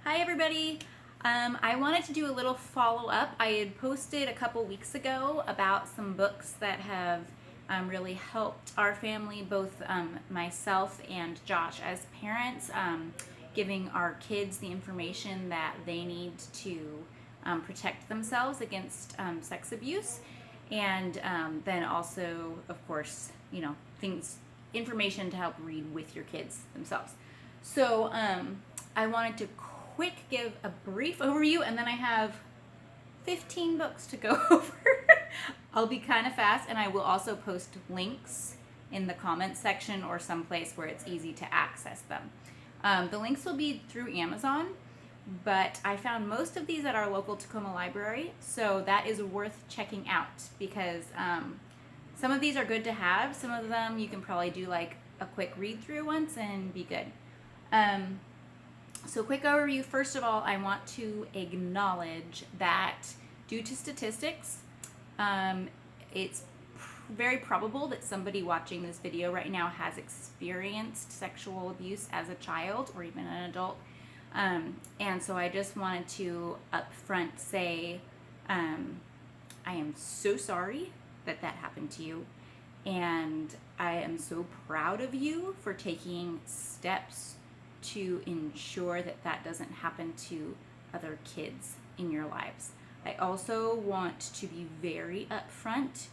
Hi everybody. I wanted to do a little follow-up. I had posted a couple weeks ago about some books that have really helped our family, both myself and Josh as parents, giving our kids the information that they need to protect themselves against sex abuse. And then also, of course, information to help read with your kids themselves. So I wanted to quick give a brief overview, and then I have 15 books to go over. I'll be kind of fast, and I will also post links in the comments section or someplace where it's easy to access them. The links will be through Amazon, but I found most of these at our local Tacoma library, so that is worth checking out because some of these are good to have. Some of them you can probably do like a quick read through once and be good. So quick overview. First of all, I want to acknowledge that due to statistics, it's very probable that somebody watching this video right now has experienced sexual abuse as a child or even an adult. And so I just wanted to upfront say, I am so sorry that happened to you. And I am so proud of you for taking steps to ensure that doesn't happen to other kids in your lives. I also want to be very upfront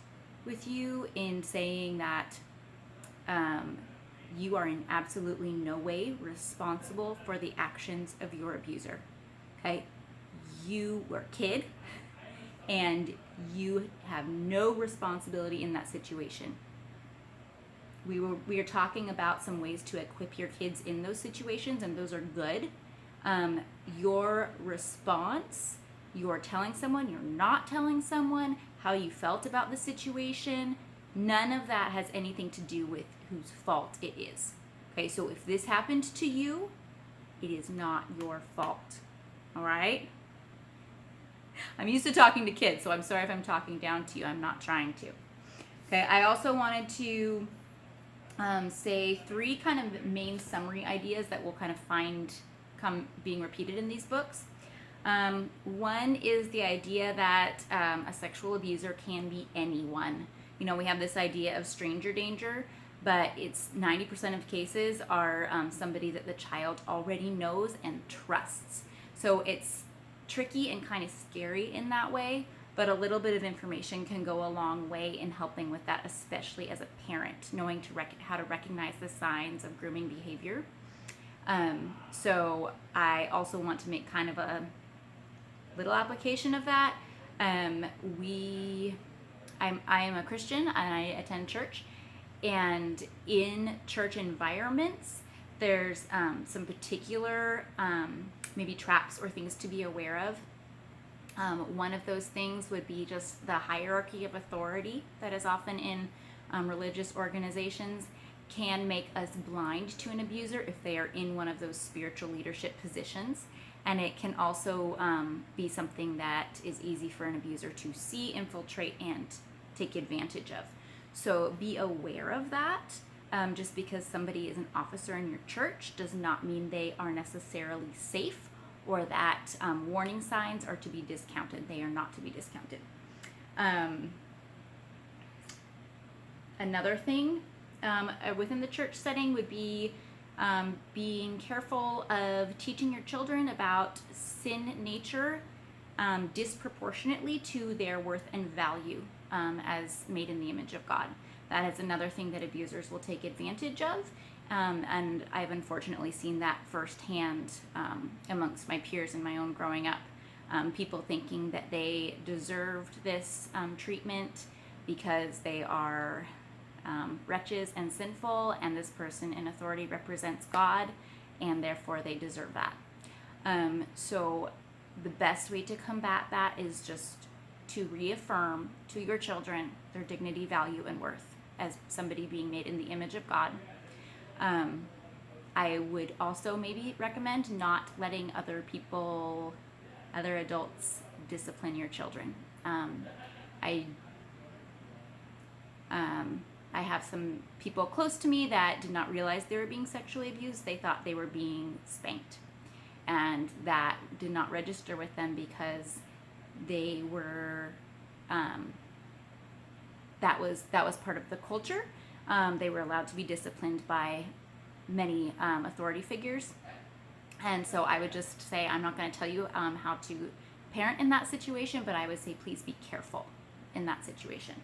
with you in saying that you are in absolutely no way responsible for the actions of your abuser. Okay? You were a kid and you have no responsibility in that situation. We are talking about some ways to equip your kids in those situations, and those are good. Your response, you're telling someone, you're not telling someone, how you felt about the situation, none of that has anything to do with whose fault it is. Okay, so if this happened to you, it is not your fault. All right? I'm used to talking to kids, so I'm sorry if I'm talking down to you. I'm not trying to. Okay, I also wanted to say three kind of main summary ideas that we'll kind of find being repeated in these books. One is the idea that a sexual abuser can be anyone. You know, we have this idea of stranger danger, but it's 90% of cases are somebody that the child already knows and trusts. So it's tricky and kind of scary in that way, but a little bit of information can go a long way in helping with that, especially as a parent, knowing how to recognize the signs of grooming behavior. So I also want to make kind of a little application of that. I am a Christian and I attend church, and in church environments, there's some particular maybe traps or things to be aware of. One of those things would be just the hierarchy of authority that is often in religious organizations can make us blind to an abuser if they are in one of those spiritual leadership positions. And it can also be something that is easy for an abuser to see, infiltrate, and take advantage of. So be aware of that. Just because somebody is an officer in your church does not mean they are necessarily safe, or that warning signs are to be discounted. They are not to be discounted. Another thing within the church setting would be being careful of teaching your children about sin nature disproportionately to their worth and value as made in the image of God. That is another thing that abusers will take advantage of. And I've unfortunately seen that firsthand amongst my peers in my own growing up. People thinking that they deserved this treatment because they are wretches and sinful, and this person in authority represents God, and therefore they deserve that. So the best way to combat that is just to reaffirm to your children their dignity, value, and worth as somebody being made in the image of God. I would also maybe recommend not letting other adults discipline your children. I have some people close to me that did not realize they were being sexually abused. They thought they were being spanked. and that did not register with them because they were that was part of the culture. They were allowed to be disciplined by many authority figures. And so I would just say, I'm not going to tell you how to parent in that situation, but I would say please be careful in that situation.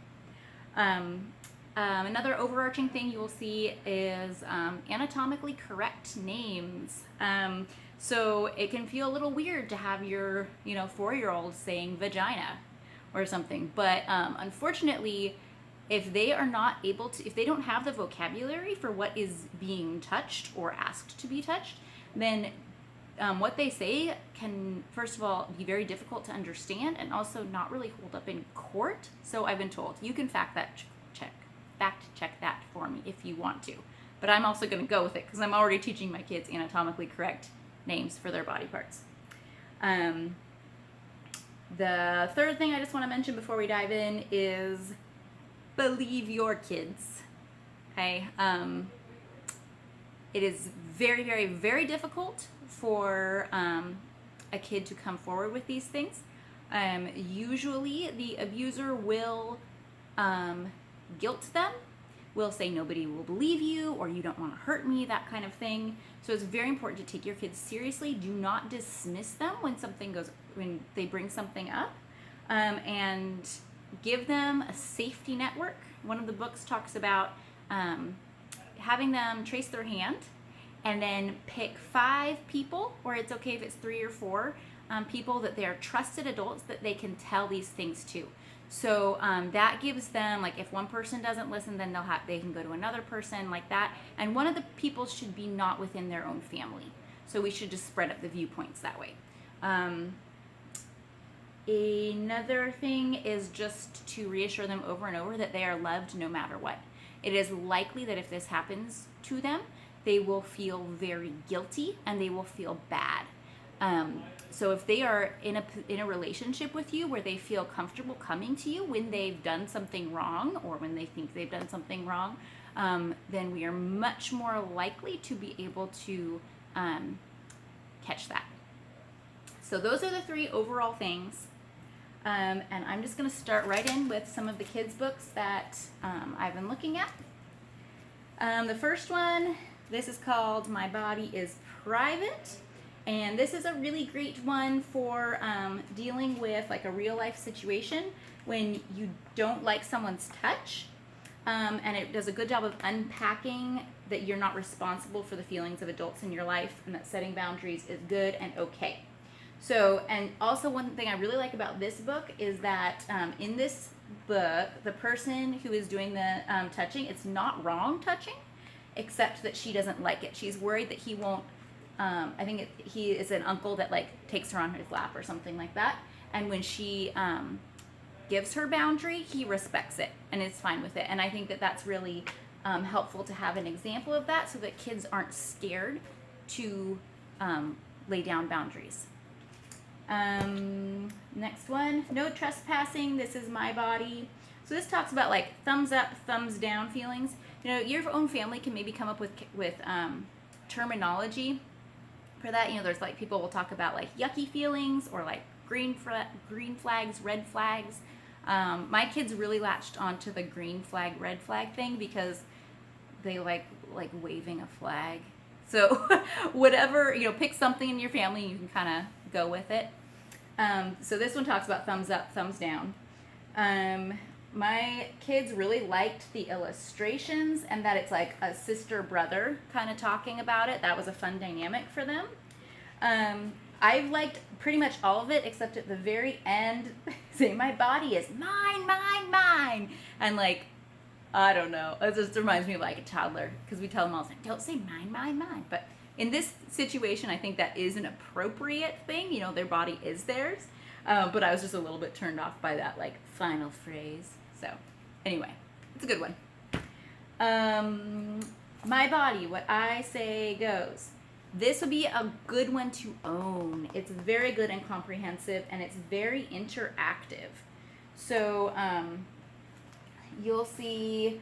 Another overarching thing you will see is anatomically correct names. So it can feel a little weird to have your 4-year-old saying vagina or something, but unfortunately, if they are not able to, if they don't have the vocabulary for what is being touched or asked to be touched, then what they say can, first of all, be very difficult to understand and also not really hold up in court. So I've been told. You can fact check that for me if you want to. But I'm also going to go with it because I'm already teaching my kids anatomically correct names for their body parts. The third thing I just want to mention before we dive in is believe your kids. Okay? It is very, very, very difficult for a kid to come forward with these things. Usually the abuser will guilt them, will say nobody will believe you or you don't want to hurt me, that kind of thing. So it's very important to take your kids seriously. Do not dismiss them when they bring something up, and give them a safety network. One of the books talks about having them trace their hand and then pick 5 people, or it's okay if it's 3 or 4 people that they are trusted adults that they can tell these things to. So that gives them, like, if one person doesn't listen, then they can go to another person like that. And one of the people should be not within their own family. So we should just spread up the viewpoints that way. Another thing is just to reassure them over and over that they are loved no matter what. It is likely that if this happens to them, they will feel very guilty and they will feel bad. So if they are in a relationship with you where they feel comfortable coming to you when they've done something wrong or when they think they've done something wrong, then we are much more likely to be able to catch that. So those are the 3 overall things. And I'm just going to start right in with some of the kids' books that I've been looking at. The first one, this is called My Body is Private. And this is a really great one for dealing with like a real life situation when you don't like someone's touch. And it does a good job of unpacking that you're not responsible for the feelings of adults in your life and that setting boundaries is good and okay. So, and also one thing I really like about this book is that in this book, the person who is doing the touching, it's not wrong touching, except that she doesn't like it. She's worried that he won't, I think he is an uncle that like takes her on his lap or something like that. And when she gives her boundary, he respects it and is fine with it. And I think that that's really helpful to have an example of that so that kids aren't scared to lay down boundaries. Next one, no trespassing. This is My Body. So this talks about like thumbs up, thumbs down feelings. You know, your own family can maybe come up with terminology for that. You know, there's like people will talk about like yucky feelings or like green flags, red flags. My kids really latched onto the green flag, red flag thing because they like waving a flag. So whatever, you know, pick something in your family, you can kind of go with it. So this one talks about thumbs up, thumbs down. My kids really liked the illustrations and that it's like a sister-brother kind of talking about it. That was a fun dynamic for them. I've liked pretty much all of it except at the very end, say my body is mine, mine, mine. And like, I don't know. It just reminds me of like a toddler because we tell them all the time, don't say mine, mine, mine. But in this situation, I think that is an appropriate thing. You know, their body is theirs. But I was just a little bit turned off by that like final phrase. So anyway, it's a good one. My Body, what I say goes. This would be a good one to own. It's very good and comprehensive and it's very interactive. So you'll see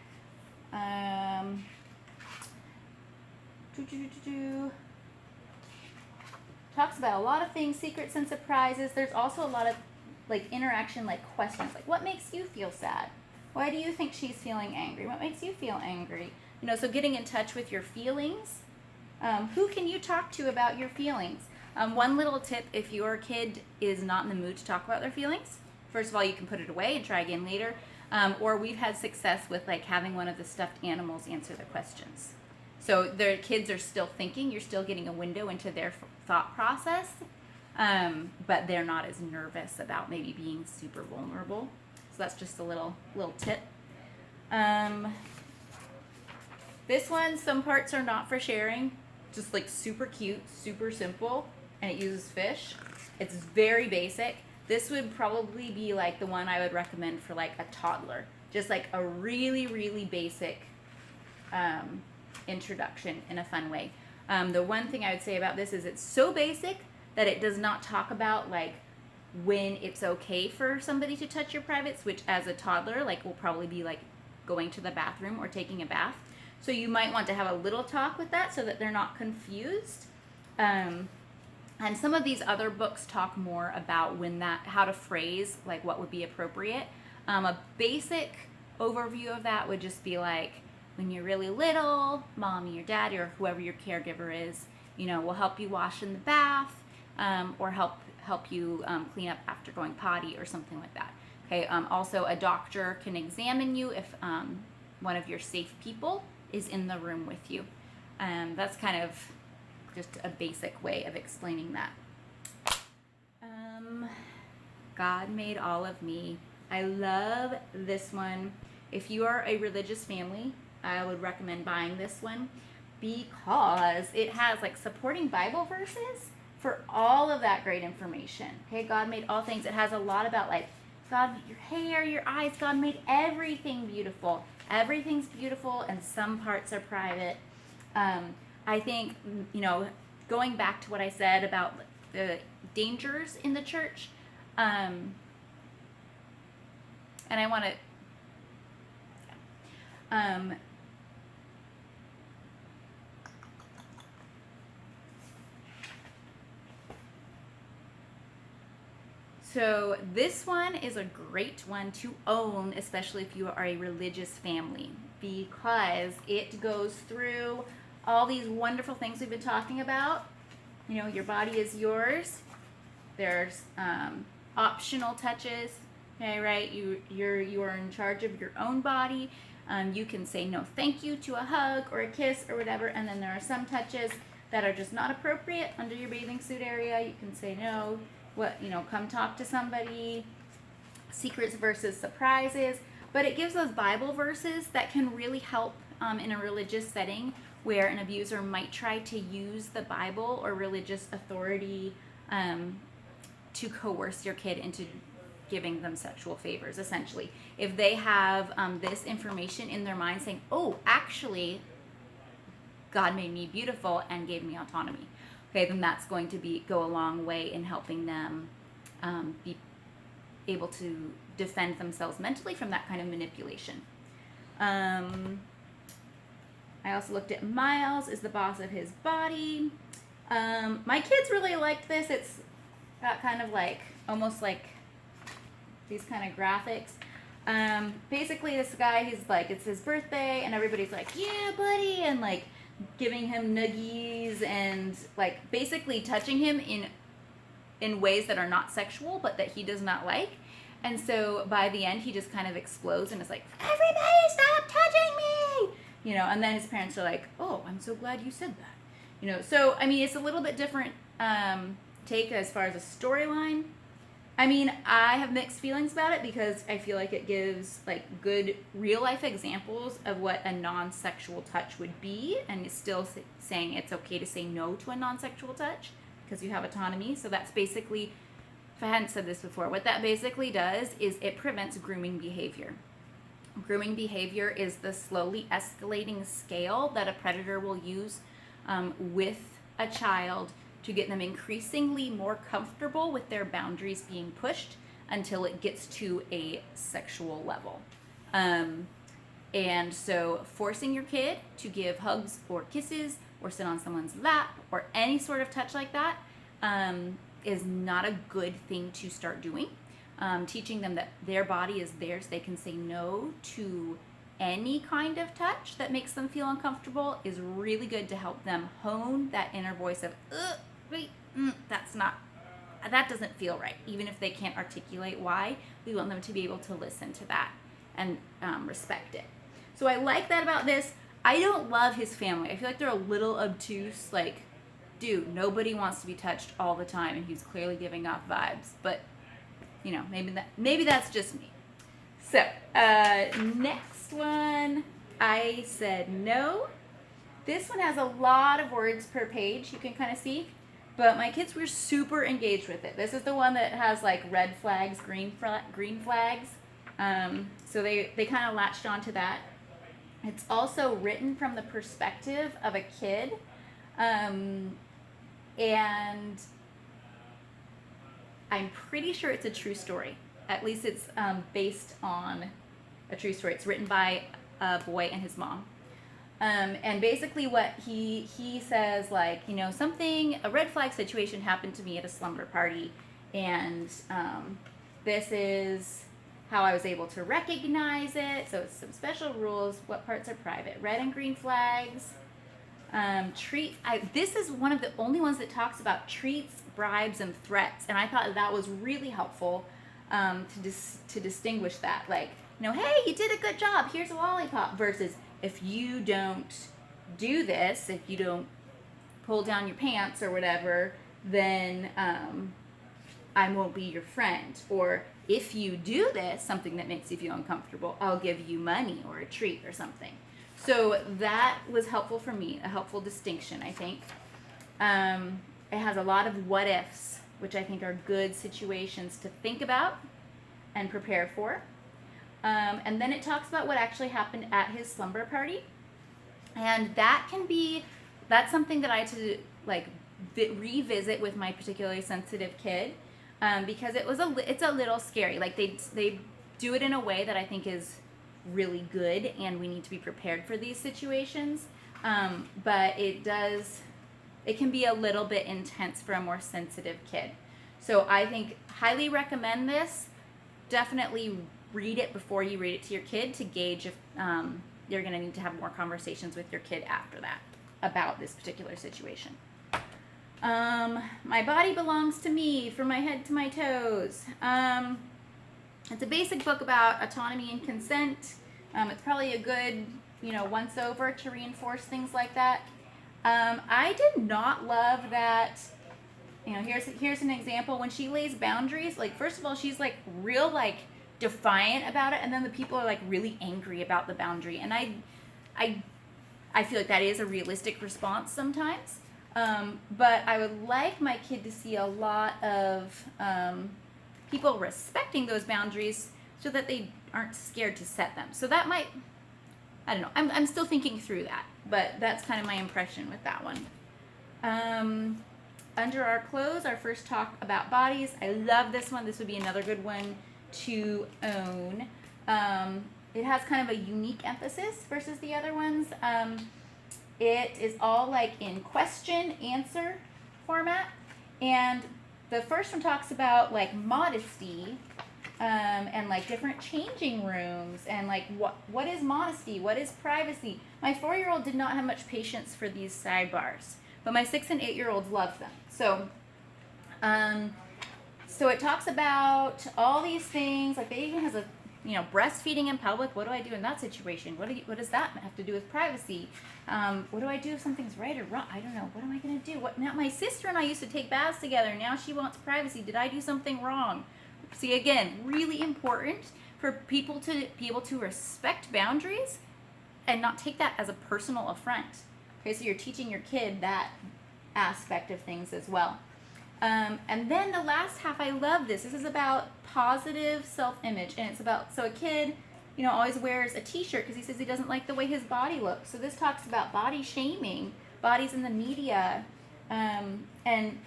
talks about a lot of things, secrets and surprises. There's also a lot of like interaction, like questions, like what makes you feel sad? Why do you think she's feeling angry? What makes you feel angry? You know, so getting in touch with your feelings. Who can you talk to about your feelings? One little tip, if your kid is not in the mood to talk about their feelings, first of all, you can put it away and try again later. Or we've had success with like having one of the stuffed animals answer the questions. So their kids are still thinking, you're still getting a window into their thought process, but they're not as nervous about maybe being super vulnerable. So that's just a little tip. This one, some parts are not for sharing, just like super cute, super simple, and it uses fish. It's very basic. This would probably be like the one I would recommend for like a toddler, just like a really, really basic introduction in a fun way. The one thing I would say about this is it's so basic that it does not talk about like when it's okay for somebody to touch your privates, which as a toddler like will probably be like going to the bathroom or taking a bath. So you might want to have a little talk with that so that they're not confused. And some of these other books talk more about how to phrase like what would be appropriate. A basic overview of that would just be like, when you're really little, mommy or daddy or whoever your caregiver is, you know, will help you wash in the bath, or help you clean up after going potty or something like that. Okay. Also, a doctor can examine you if one of your safe people is in the room with you. That's kind of just a basic way of explaining that. God Made All of Me. I love this one. If you are a religious family, I would recommend buying this one because it has like supporting Bible verses for all of that great information. Okay, God made all things. It has a lot about like God made your hair, your eyes. God made everything beautiful. Everything's beautiful and some parts are private. I think, you know, going back to what I said about the dangers in the church, and I want to, so this one is a great one to own, especially if you are a religious family, because it goes through all these wonderful things we've been talking about. You know, your body is yours. There's optional touches. Okay, right? You are in charge of your own body. You can say no thank you to a hug or a kiss or whatever, and then there are some touches that are just not appropriate under your bathing suit area. You can say no. Come talk to somebody. Secrets versus surprises. But it gives us Bible verses that can really help in a religious setting where an abuser might try to use the Bible or religious authority to coerce your kid into giving them sexual favors, essentially. If they have this information in their mind saying, oh, actually, God made me beautiful and gave me autonomy, okay, then that's going to go a long way in helping them be able to defend themselves mentally from that kind of manipulation. I also looked at Miles is the boss of his body. My kids really liked this. It's got kind of like, almost like these kind of graphics. Basically this guy, he's like, it's his birthday and everybody's like, yeah, buddy, and like giving him nuggies and like basically touching him in ways that are not sexual but that he does not like. And so by the end he just kind of explodes and is like, everybody stop touching me, and then his parents are like, oh, I'm so glad you said that. So I mean, it's a little bit different take as far as a storyline. I mean, I have mixed feelings about it because I feel like it gives like good real life examples of what a non-sexual touch would be, and it's still saying it's okay to say no to a non-sexual touch because you have autonomy. So that's basically, if I hadn't said this before, what that basically does is it prevents grooming behavior. Grooming behavior is the slowly escalating scale that a predator will use with a child to get them increasingly more comfortable with their boundaries being pushed until it gets to a sexual level. And so forcing your kid to give hugs or kisses or sit on someone's lap or any sort of touch like that is not a good thing to start doing. Teaching them that their body is theirs, they can say no to any kind of touch that makes them feel uncomfortable is really good to help them hone that inner voice of, wait, that doesn't feel right. Even if they can't articulate why, we want them to be able to listen to that and respect it. So I like that about this. I don't love his family. I feel like they're a little obtuse. Like, dude, nobody wants to be touched all the time, and he's clearly giving off vibes. But, you know, maybe that's just me. So, next one, I said no. This one has a lot of words per page, you can kind of see. But my kids were super engaged with it. This is the one that has like red flags, green flags. So they kind of latched onto that. It's also written from the perspective of a kid. And I'm pretty sure it's a true story. At least it's based on a true story. It's written by a boy and his mom. And basically what he says, like, you know, a red flag situation happened to me at a slumber party, and this is how I was able to recognize it. So it's some special rules. What parts are private? Red and green flags. This is one of the only ones that talks about treats, bribes, and threats, and I thought that was really helpful to distinguish that. Like, you know, hey, you did a good job. Here's a lollipop. Versus, if you don't do this, if you don't pull down your pants or whatever, then I won't be your friend. Or if you do this, something that makes you feel uncomfortable, I'll give you money or a treat or something. So that was helpful for me, a helpful distinction, I think. It has a lot of what ifs, which I think are good situations to think about and prepare for. And then it talks about what actually happened at his slumber party. And that's something that I had to like revisit with my particularly sensitive kid, because it's a little scary. Like they do it in a way that I think is really good, and we need to be prepared for these situations. But it can be a little bit intense for a more sensitive kid. So I think highly recommend this. Definitely read it before you read it to your kid to gauge if you're going to need to have more conversations with your kid after that about this particular situation. My Body Belongs to Me, From My Head to My Toes. It's a basic book about autonomy and consent. It's probably a good, once over to reinforce things like that. I did not love that. Here's an example. When she lays boundaries, like, first of all, she's like real like defiant about it, and then the people are like really angry about the boundary. And I feel like that is a realistic response sometimes. But I would like my kid to see a lot of people respecting those boundaries so that they aren't scared to set them. So that might, I don't know, I'm still thinking through that, but that's kind of my impression with that one. Under Our Clothes, our first talk about bodies. I love this one. This would be another good one to own. It has kind of a unique emphasis versus the other ones. It is all like in question answer format, and the first one talks about like modesty, and like different changing rooms, and like what is modesty, what is privacy. My 4-year-old did not have much patience for these sidebars, but my 6 and 8-year-olds loved them. So so it talks about all these things, like they even has a breastfeeding in public. What do I do in that situation? What does that have to do with privacy? What do I do if something's right or wrong? I don't know. What am I going to do? Now my sister and I used to take baths together. Now she wants privacy. Did I do something wrong? See, again, really important for people to be able to respect boundaries and not take that as a personal affront. Okay, so you're teaching your kid that aspect of things as well. And then the last half, I love this. This is about positive self-image, and it's about, so a kid, always wears a t-shirt because he says he doesn't like the way his body looks. So this talks about body shaming, bodies in the media, and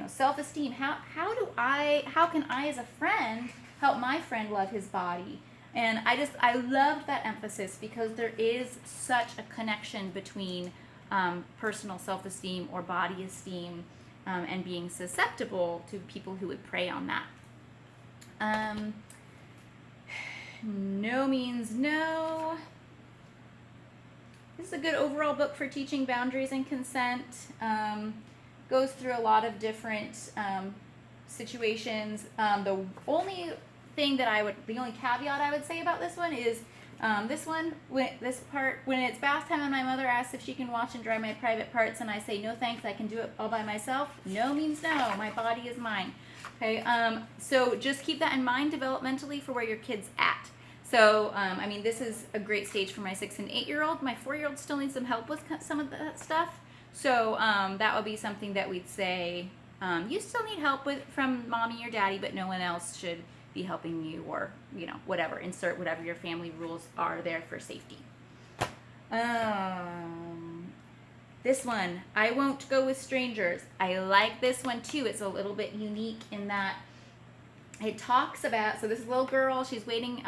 self-esteem. How can I as a friend help my friend love his body? And I love that emphasis because there is such a connection between personal self-esteem or body esteem and being susceptible to people who would prey on that. No means no. This is a good overall book for teaching boundaries and consent. Goes through a lot of different situations. The only caveat I would say about this one is when it's bath time and my mother asks if she can wash and dry my private parts and I say no thanks, I can do it all by myself. No means no. My body is mine. Okay. So just keep that in mind developmentally for where your kid's at. So, this is a great stage for my 6 and 8-year-old. My 4-year-old still needs some help with some of that stuff. So, that would be something that we'd say, you still need help with from mommy or daddy, but no one else should be helping you, or, whatever. Insert whatever your family rules are there for safety. This one, I won't go with strangers. I like this one too. It's a little bit unique in that it talks about, so this little girl, she's waiting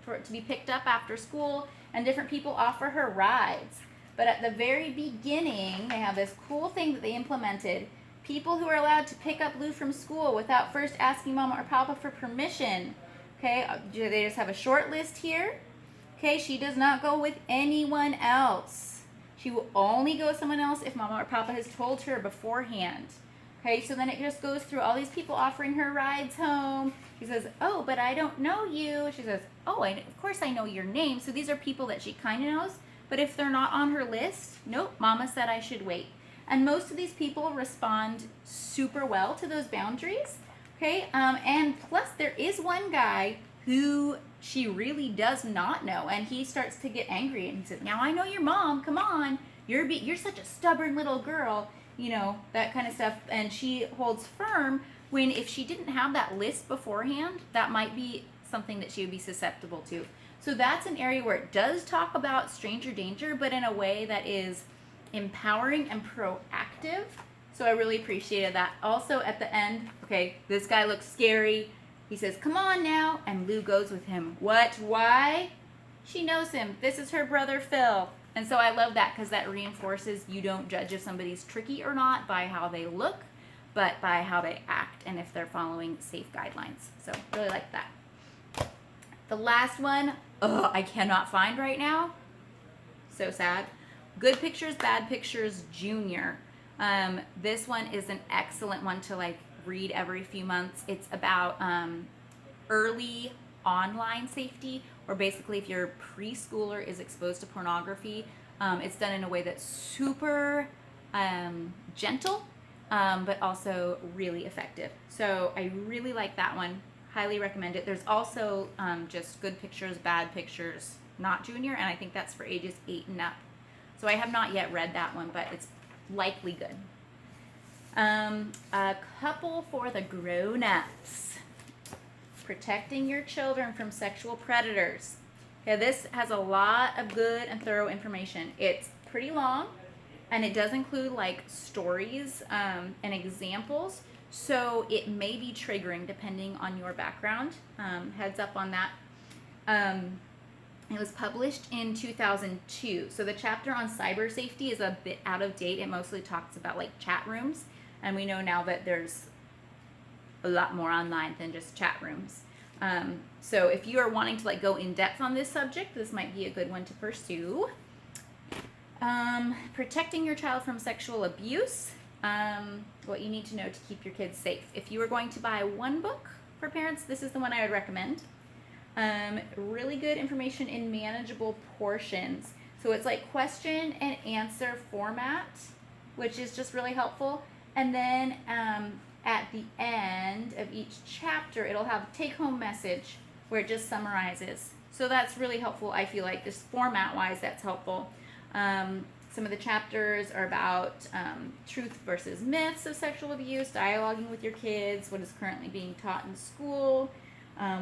for it to be picked up after school, and different people offer her rides. But at the very beginning, they have this cool thing that they implemented. People who are allowed to pick up Lou from school without first asking Mama or Papa for permission. Okay, they just have a short list here. Okay, she does not go with anyone else. She will only go with someone else if Mama or Papa has told her beforehand. Okay, so then it just goes through all these people offering her rides home. She says, oh, but I don't know you. She says, oh, of course I know your name. So these are people that she kind of knows. But if they're not on her list, nope, Mama said I should wait. And most of these people respond super well to those boundaries. Okay, and plus there is one guy who she really does not know. And he starts to get angry. And he says, now I know your mom. Come on. You're such a stubborn little girl. That kind of stuff. And she holds firm when if she didn't have that list beforehand, that might be something that she would be susceptible to. So that's an area where it does talk about stranger danger, but in a way that is empowering and proactive. So I really appreciated that. Also at the end, okay, this guy looks scary. He says, come on now. And Lou goes with him. What? Why? She knows him. This is her brother, Phil. And so I love that because that reinforces you don't judge if somebody's tricky or not by how they look, but by how they act and if they're following safe guidelines. So really like that. The last one, I cannot find right now. So sad. Good Pictures, Bad Pictures, Junior. This one is an excellent one to read every few months. It's about early online safety, or basically if your preschooler is exposed to pornography, it's done in a way that's super gentle, but also really effective. So I really like that one. Highly recommend it. There's also just Good Pictures, Bad Pictures, not Junior, and I think that's for ages 8 and up. So I have not yet read that one, but it's likely good. A couple for the grown-ups. Protecting your children from sexual predators. Okay, this has a lot of good and thorough information. It's pretty long, and it does include stories and examples. So it may be triggering depending on your background. Heads up on that. It was published in 2002. So the chapter on cyber safety is a bit out of date. It mostly talks about chat rooms. And we know now that there's a lot more online than just chat rooms. So if you are wanting to go in depth on this subject, this might be a good one to pursue. Protecting your child from sexual abuse. What you need to know to keep your kids safe. If you were going to buy one book for parents, this is the one I would recommend. Really good information in manageable portions. So it's question and answer format, which is just really helpful. And then at the end of each chapter, it'll have a take-home message where it just summarizes. So that's really helpful, I feel like. Just format-wise, that's helpful. Some of the chapters are about truth versus myths of sexual abuse, dialoguing with your kids, what is currently being taught in school,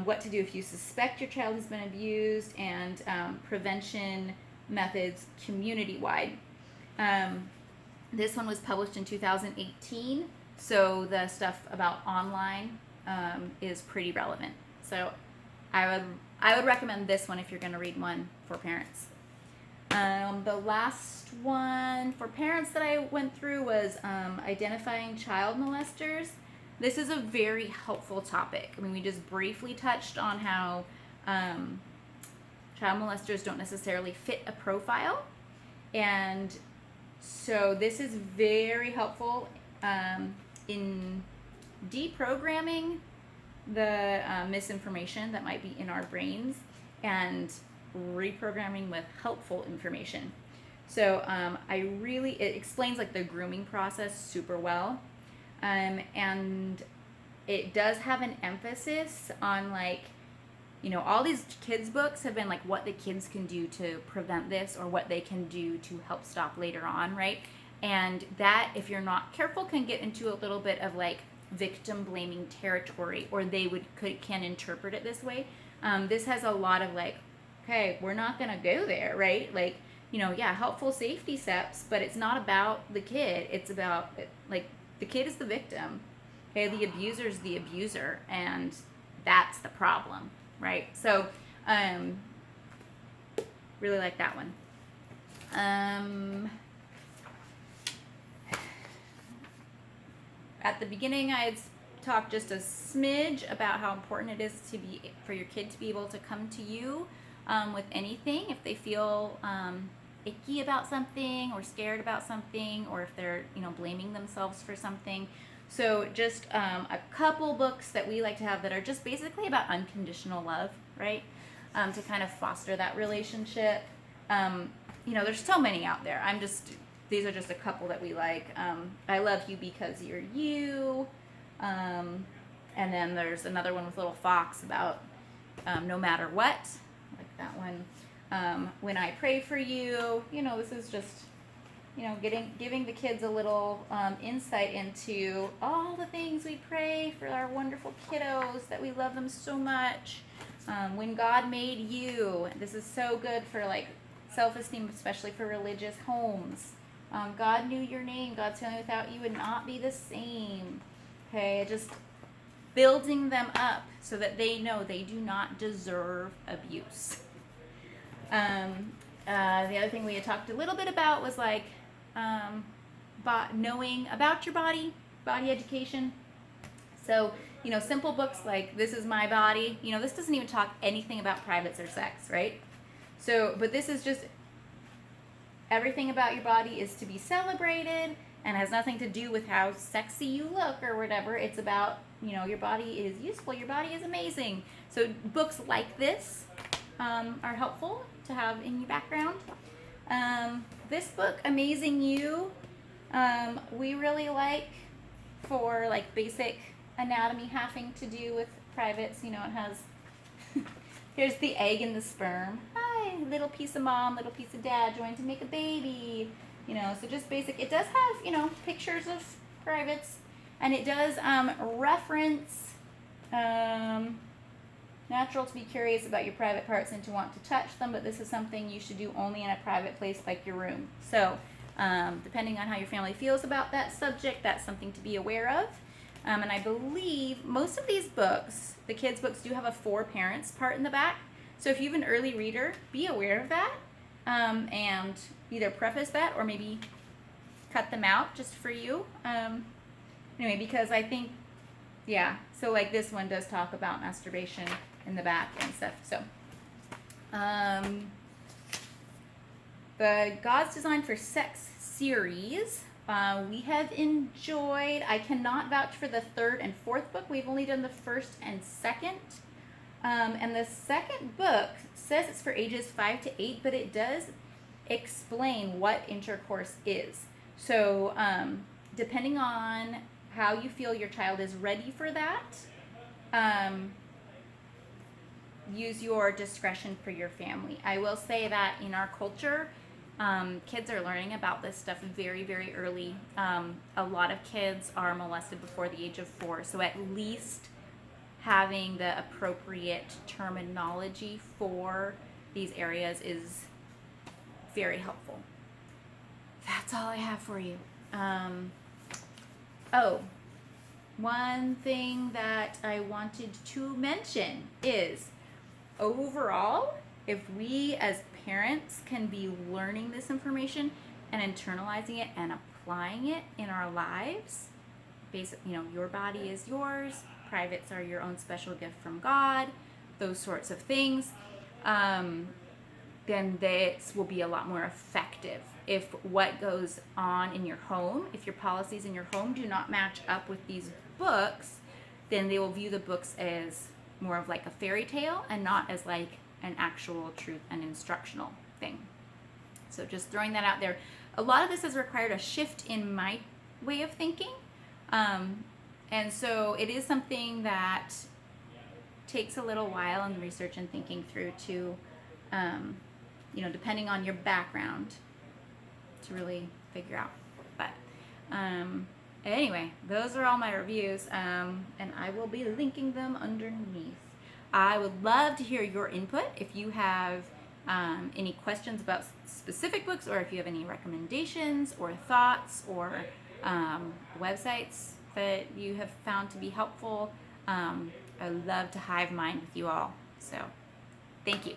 what to do if you suspect your child has been abused, and prevention methods community-wide. This one was published in 2018, so the stuff about online is pretty relevant. So I would recommend this one if you're going to read one for parents. The last one for parents that I went through was identifying child molesters. This is a very helpful topic. I mean, we just briefly touched on how child molesters don't necessarily fit a profile. And so this is very helpful in deprogramming the misinformation that might be in our brains and reprogramming with helpful information. So it explains like the grooming process super well. And it does have an emphasis on like, you know, all these kids books have been like what the kids can do to prevent this or what they can do to help stop later on, right? And that, if you're not careful, can get into a little bit of like victim blaming territory, or they can interpret it this way. This has a lot of like, okay, we're not gonna go there, right? Like, you know, yeah, helpful safety steps, but it's not about the kid. It's about like the kid is the victim. Okay, the abuser is the abuser, and that's the problem, right? So, really like that one. At the beginning, I had talked just a smidge about how important it is for your kid to be able to come to you with anything if they feel icky about something or scared about something, or if they're, you know, blaming themselves for something. So just a couple books that we like to have that are just basically about unconditional love, right? To kind of foster that relationship. You know, there's so many out there. These are just a couple that we like. I Love You Because You're You. And then there's another one with Little Fox about No Matter What. Like that one. When I Pray for You. You know, this is just, you know, giving the kids a little insight into all the things we pray for our wonderful kiddos, that we love them so much. When God Made You. This is so good for like self-esteem, especially for religious homes. God knew your name. God's feeling without you would not be the same. Okay, just building them up so that they know they do not deserve abuse. The other thing we had talked a little bit about was like knowing about your body education. So, you know, simple books like This Is My Body. You know, this doesn't even talk anything about privates or sex, right? So, but this is just everything about your body is to be celebrated and has nothing to do with how sexy you look or whatever. It's about, you know, your body is useful, your body is amazing. So books like this are helpful to have in your background. This book, Amazing You, we really like for like basic anatomy having to do with privates. You know, it has here's the egg and the sperm. Hi, little piece of mom, little piece of dad joined to make a baby. You know, so just basic. It does have, you know, pictures of privates, and it does reference natural to be curious about your private parts and to want to touch them, but this is something you should do only in a private place like your room. So depending on how your family feels about that subject, that's something to be aware of. And I believe most of these books, the kids' books, do have a for parents part in the back. So if you have an early reader, be aware of that, and either preface that or maybe cut them out just for you. Anyway, because I think, yeah, so like this one does talk about masturbation in the back and stuff. So the God's Design for Sex series, we have enjoyed. I cannot vouch for the third and fourth book. We've only done the first and second. And the second book says it's for ages 5 to 8, but it does explain what intercourse is. So depending on how you feel your child is ready for that, use your discretion for your family. I will say that in our culture, kids are learning about this stuff very, very early. A lot of kids are molested before the age of 4, so at least having the appropriate terminology for these areas is very helpful. That's all I have for you. One thing that I wanted to mention is overall, if we as parents can be learning this information and internalizing it and applying it in our lives. Your body is yours, privates are your own special gift from God, those sorts of things, then this will be a lot more effective. If what goes on in your home, if your policies in your home do not match up with these books, then they will view the books as more of like a fairy tale and not as like an actual truth and instructional thing. So just throwing that out there. A lot of this has required a shift in my way of thinking. And so it is something that takes a little while in research and thinking through to, depending on your background, to really figure out. But anyway, those are all my reviews, and I will be linking them underneath. I would love to hear your input if you have any questions about specific books, or if you have any recommendations or thoughts or websites that you have found to be helpful. I love to hive mind with you all. So thank you.